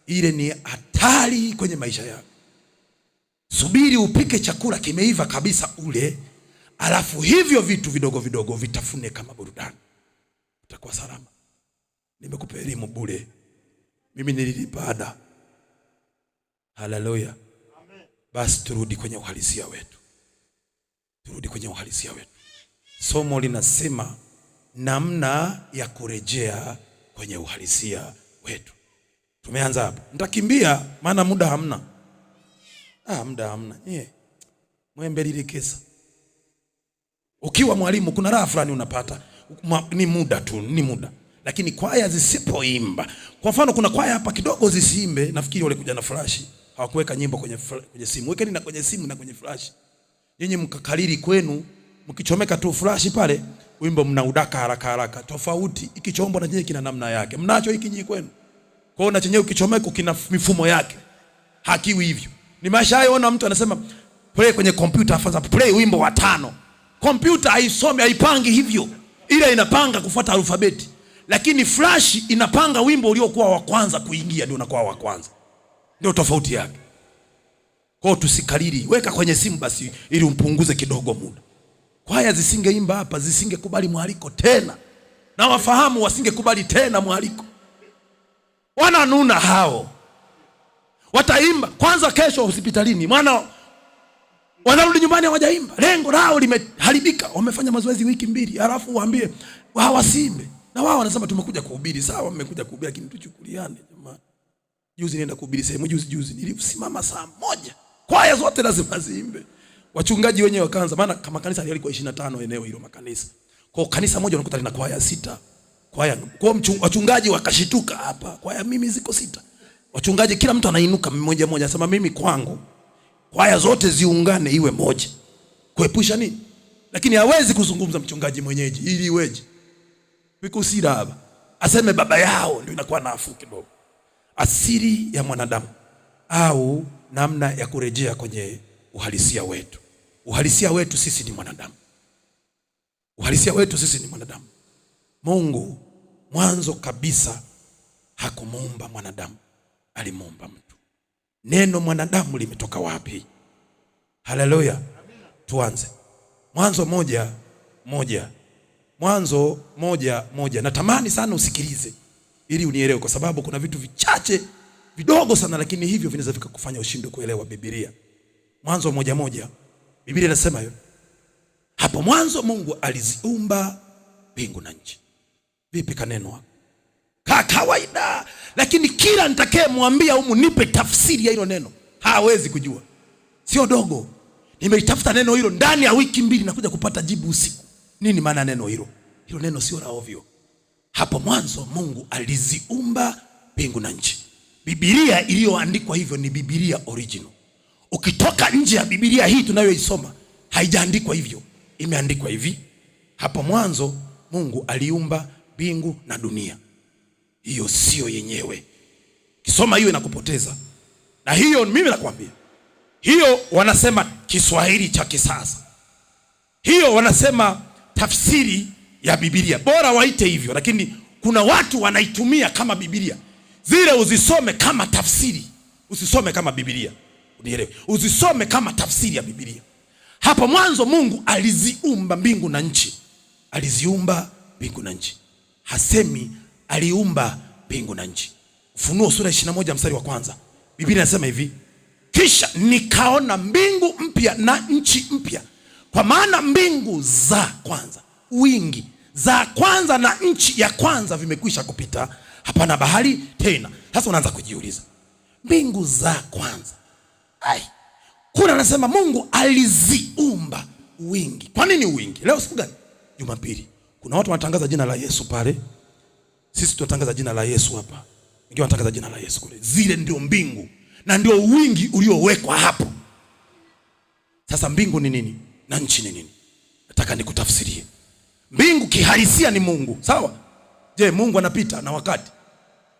ile ni hatari kwenye maisha yako. Subiri upike chakula kimeiva kabisa ule, alafu hivyo vitu vidogo vidogo vitafune kama burudani, utakuwa salama. Nimekupa elimu bure, mimi nililipa ada. Haleluya. Basi turudi kwenye uhalisia wetu. Turudi kwenye uhalisia wetu. Somo linasema namna ya kurejea kwenye uhalisia wetu. Tumeanza hapo. Nitakimbia maana muda hamna. Muda hamna. Mwembe lile kesa. Ukiwa mwalimu kuna raha fulani unapata. Ni muda tu, ni muda. Lakini kwaya zisipoimba. Kwa mfano kuna kwaya hapa kidogo zisiimbe, nafikiri wale kuja na flash. Hawakuweka nyimbo kwenye simu. Wekeni na kwenye simu na kwenye flash. Nyinyi mkakariri kwenu, mkichomeka tu flash pale, wimbo mnaudaka haraka haraka. Tofauti ikichombo na chenye kina namna yake. Mnacho hiki nyinyi kwenu. Kwa hiyo na chenye ukichomeka kina mifumo yake. Hakiwi hivyo. Nimeshaona mtu anasema play kwenye kompyuta, afanza play wimbo wa 5. Kompyuta haisome, haipangi hivyo. Ile inapanga kufuata alfabeti. Lakini flash inapanga wimbo uliokuwa wa kwanza kuingia ndio unakuwa wa kwanza. Ndio tofauti yake. Kwa hiyo tusikariri, weka kwenye simu basi ili umpunguze kidogo muda. Kwaya zisingeimba hapa, zisingekubali mwaliko tena. Na wafahamu wasingekubali tena mwaliko. Wananuna hao. Wataimba kwanza kesho hospitalini. Maana wanarudi nyumbani hawajaimba. Lengo lao limeharibika. Wamefanya mazoezi wiki 2, alafu waambie hawasimbe. Na wao wanasema tumekuja kuhubiri. Sawa, mmekuja kuhubiri lakini tuchukuliane jamani. Juzi nenda kuhubiri sehemu, juzi nilisimama saa 1. Kwaya zote lazima ziimbe. Wachungaji wenyewe wakaanza, maana kama kanisa lilikuwa 25 eneo hilo makanisa. Kwa kanisa moja unakuta lina kwaya 6. Kwaya kwa wachungaji wakashituka hapa. Kwaya mimi ziko 6. Wachungaji kila mtu anainuka mmoja mmoja anasema mimi kwangu kwaya zote ziungane iwe moja. Kuepusha nini? Lakini hawezi kuzungumza mchungaji mwenyeji ili iweje? Bikusira hapa. Aseme baba yao ndio inakuwa nafuu kidogo. Asili ya mwanadamu au namna ya kurejea kwenye uhalisia wetu. Uhalisia wetu sisi ni mwanadamu. Uhalisia wetu sisi ni mwanadamu. Mungu mwanzo kabisa hakumuumba mwanadamu, alimuumba mtu. Neno mwanadamu limetoka wapi? Haleluya. Tuanze. Mwanzo 1:1. Mwanzo 1:1. Natamani sana usikilize ili unielewe, kwa sababu kuna vitu vichache vidogo sana lakini hivyo vinaweza vikakufanya ushindwe kuelewa Biblia. Mwanzo 1:1. Biblia inasema hiyo. Hapo mwanzo Mungu aliziumba mbingu na nchi. Vipi kaneno hapo? Kawaida. Lakini kila nitakayemwambia humu nipe tafsiri ya hilo neno, hawezi kujua. Sio dogo. Nimeitafuta neno hilo ndani ya wiki 2 na kuja kupata jibu usiku. Nini maana neno hilo? Hilo neno sio la ovyo. Hapo mwanzo Mungu aliziumba mbingu na nchi. Biblia iliyoandikwa hivyo ni Biblia original. Ukitoka nje ya Biblia hii tunayoisoma, haijaandikwa hivyo. Imeandikwa hivi: hapo mwanzo Mungu aliumba mbingu na dunia. Hiyo sio yenyewe. Kisoma hiyo inakupoteza. Na hiyo mimi nakwambia, hiyo wanasema Kiswahili cha kisasa. Hiyo wanasema tafsiri ya Biblia. Bora waite hivyo, lakini kuna watu wanaitumia kama Biblia. Zile uzisome kama tafsiri, usisome kama Biblia. Unielewe. Uzisome kama tafsiri ya Biblia. Hapo mwanzo Mungu aliziumba mbingu na nchi. Aliziumba mbingu na nchi. Hasemi aliumba mbingu na nchi. Ufunuo sura 21 mstari wa 1. Biblia inasema hivi: kisha nikaona mbingu mpya na nchi mpya. Kwa maana mbingu za kwanza, wingi, za kwanza na nchi ya kwanza vimekwisha kupita, hapana bahari tena. Sasa unaanza kujiuliza, mbingu za kwanza. Kuna anasema Mungu aliziumba wingi. Kwa nini wingi? Leo siku gani? Jumapili. Kuna watu wanatangaza jina la Yesu pale. Sisi tunatangaza jina la Yesu hapa. Wengine wanatangaza jina la Yesu kule. Zile ndio mbingu na ndio wingi uliowekwa hapo. Sasa mbingu ni nini na nchi ni nini? Nataka nikutafsirie. Mbingu kihalisia ni Mungu, sawa? Je, Mungu anapita na wakati?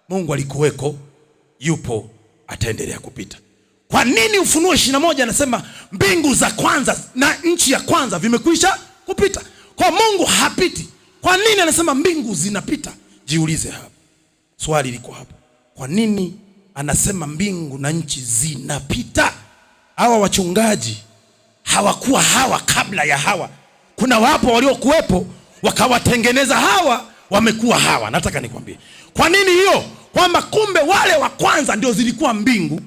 Mungu alikuweko, yupo, ataendelea kupita. Kwa nini Ufunuo 21 anasema mbingu za kwanza na nchi ya kwanza vimekwisha kupita? Kwa Mungu hapiti. Kwa nini anasema mbingu zinapita? Jiulize hapa. Swali liko hapa. Kwa nini anasema mbingu na nchi zinapita. Hawa wachungaji hawakuwa hawa kabla ya hawa. Kuna wapo waliokuwepo wakawatengeneza hawa, wamekuwa hawa. Nataka nikwambie kwa nini hiyo, kwamba kumbe wale wa kwanza ndio zilikuwa mbingu,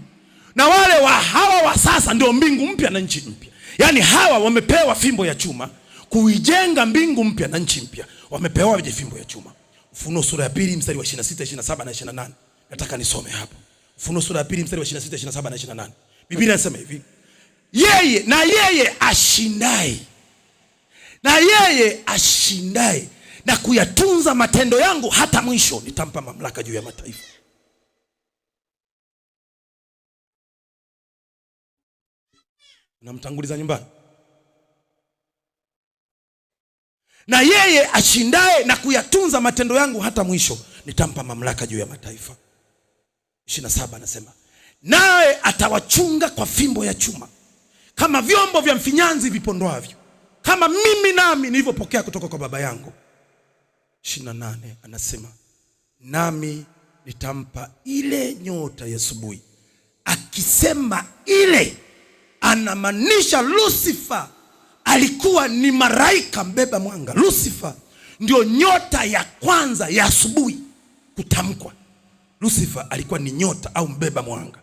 na wale wa hawa wa sasa ndio mbingu mpya na nchi mpya. Yaani hawa wamepewa fimbo ya chuma kuijenga mbingu mpya na nchi mpya. Wamepewa fimbo ya chuma. Ufunuo sura ya 2 mstari wa 26, 27 na 28. Nataka nisome hapo. Ufunuo sura ya 2 mstari wa 26, 27 na 28. Biblia inasema hivi: yeye ashindaye na kuyatunza matendo yangu hata mwisho, nitampa mamlaka juu ya mataifa. Namtanguliza nyumbani. Na yeye ashindaye na kuyatunza matendo yangu hata mwisho, nitampa mamlaka juu ya mataifa. 27 anasema, naye atawachunga kwa fimbo ya chuma kama vyombo vya mfinyanzi vipondwavyo, kama mimi nami nilivyopokea kutoka kwa Baba yangu. 28 anasema, nami nitampa ile nyota ya asubuhi. Akisema ile, anamaanisha Lucifer alikuwa ni malaika mbeba mwanga. Lucifer ndio nyota ya kwanza ya asubuhi kutamkwa. Lucifer alikuwa ni nyota au mbeba mwanga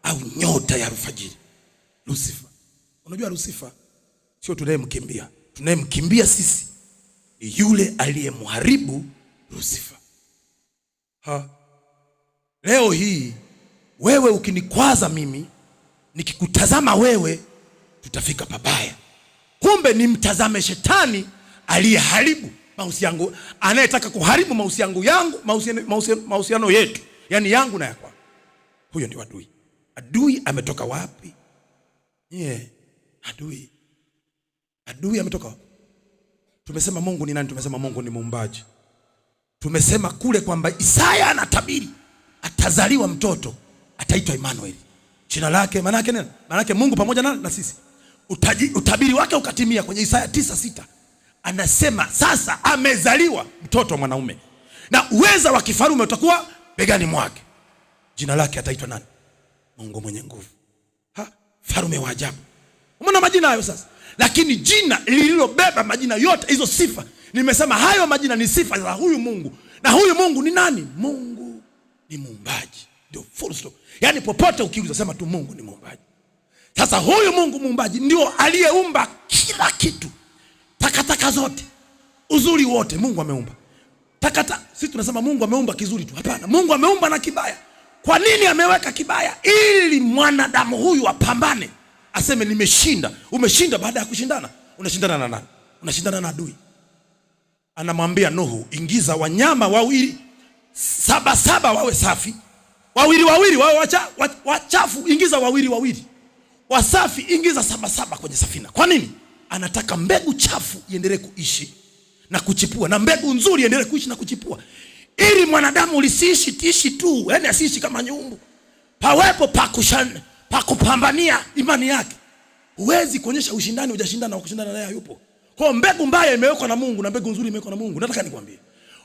au nyota ya alfajiri. Lucifer. Unajua Lucifer sio tunayemkimbia sisi, ni yule aliyemharibu Lucifer. Leo hii wewe ukinikwaza mimi, nikikutazama wewe, tutafika pabaya. Kumbe ni mtazame shetani aliyeharibu mahusiano, anayetaka kuharibu mahusiano yetu, yani yangu na yako. Huyo ndio adui. Adui ametoka wapi? Adui ametoka wapi? Tumesema Mungu ni nani? Tumesema Mungu ni muumbaji. Tumesema kule kwamba Isaya anatabiri atazaliwa mtoto, ataitwa Emmanuel. Jina lake maana yake nini? Maana yake Mungu pamoja na sisi. Utabiri wake ukatimia kwenye Isaya 9:6. Anasema sasa amezaliwa mtoto mwanaume, na uweza wa kifarume utakuwa begani mwake. Jina lake ataitwa nani? Mungu mwenye nguvu. Farume wa ajabu. Umeona majina hayo sasa? Lakini jina lililobeba majina yote hizo sifa, nimesema hayo majina ni sifa za huyu Mungu. Na huyu Mungu ni nani? Mungu ni muumbaji. Ndio full stop. Yaani popote ukiuliza sema tu Mungu ni muumbaji. Sasa huyu Mungu muumbaji ndio aliyeumba kila kitu. Takataka zote, uzuri wote Mungu ameumba. Sisi tunasema Mungu ameumba kizuri tu. Hapana, Mungu ameumba na kibaya. Kwa nini ameweka kibaya? Ili mwanadamu huyu apambane, aseme nimeshinda. Umeshinda baada ya kushindana. Unashindana na nani? Unashindana na adui. Anamwambia Nuhu, ingiza wanyama wawili 7 wawe safi, wawili wawe wachafu, ingiza wawili. Wasafi ingiza 7 kwenye safina. Kwa nini? Anataka mbegu chafu iendelee kuishi na kuchipua, na mbegu nzuri iendelee kuishi na kuchipua, ili mwanadamu lisiishi tu, yani asiishi kama nyumbu. Pawepo pa kupambania imani yake. Huwezi kuonyesha ushindani hujashindana, na kushindana naye hayupo. Kwa mbegu mbaya imewekwa na Mungu na mbegu nzuri imewekwa na Mungu. Nataka nikwambie,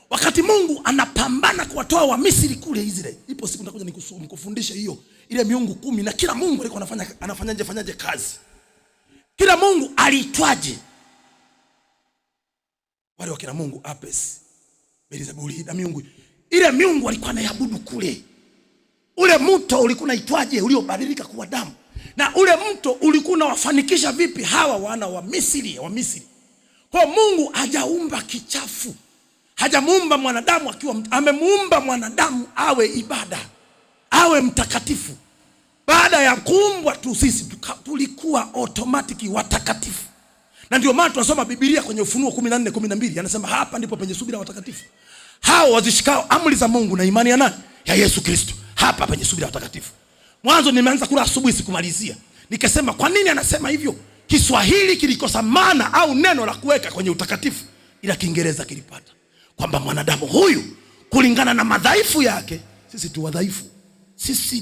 wakati Mungu anapambana kuwatoa wa Misri kule Israeli, ipo siku nitakuja nikufundisha hiyo ile miungu 10 na kila Mungu alikuwa anafanyaje kazi. Kila Mungu aliitwaje? Wale wakina Mungu Apes, Belzebuli na miungu. Ile miungu alikuwa anaiabudu kule. Ule mto ulikuwa unaitwaje uliobadilika kuwa damu? Na ule mto ulikuwa unawafanikisha vipi hawa wana wa Misri? Kwa Mungu hajaumba kichafu. Hajamuumba mwanadamu akiwa amemuumba mwanadamu awe ibada, awe mtakatifu. Baada ya kuumbwa tu sisi tulikuwa automatic watakatifu. Na ndio maana tunasoma Biblia kwenye Ufunuo 14:12 anasema hapa ndipo penye subira watakatifu. Hao wazishikao amri za Mungu na imani ya nani? Ya Yesu Kristo. Hapa penye subira watakatifu. Mwanzo nimeanza kula asubuhi sikumalizia. Nikasema kwa nini anasema hivyo? Kiswahili kilikosa maana au neno la kuweka kwenye utakatifu, ila Kiingereza kilipata. Kwamba mwanadamu huyu kulingana na madhaifu yake, sisi tu wadhaifu. Sisi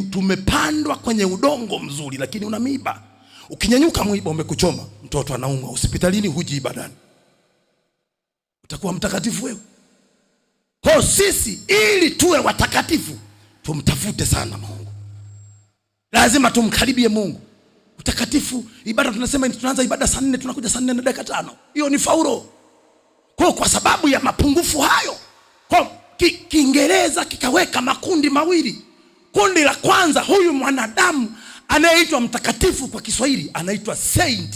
tumepandwa kwenye udongo mzuri lakini una miiba. Ukinyanyuka mwiba umekuchoma, mtoto anaumwa hospitalini, huji ibadani. Utakuwa mtakatifu wewe? Kwa sisi ili tuwe watakatifu tumtafute sana Mungu, lazima tumkaribie Mungu. Utakatifu, ibada tunasema tunaanza ibada saa 4 tunakuja saa 4 na dakika 5. Hiyo ni faulo. Kwa sababu ya mapungufu hayo, kwa Kiingereza kikaweka makundi mawili. Kundi la kwanza, huyu mwanadamu anayeitwa mtakatifu, kwa Kiswahili anaitwa saint.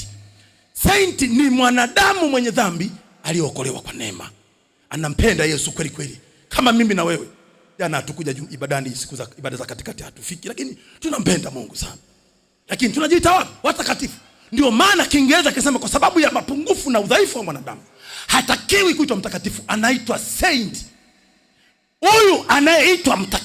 Saint ni mwanadamu mwenye dhambi aliyeokolewa kwa neema, anampenda Yesu kweli kweli, kama mimi na wewe. Jana hatukuja ibadani, siku za ibada za katikati hatufiki, lakini tunampenda Mungu sana, lakini tunajiita watakatifu. Ndio maana Kiingereza kisema kwa sababu ya mapungufu na udhaifu wa mwanadamu hatakiwi kuitwa mtakatifu, anaitwa saint. Huyu anayeitwa mtakatifu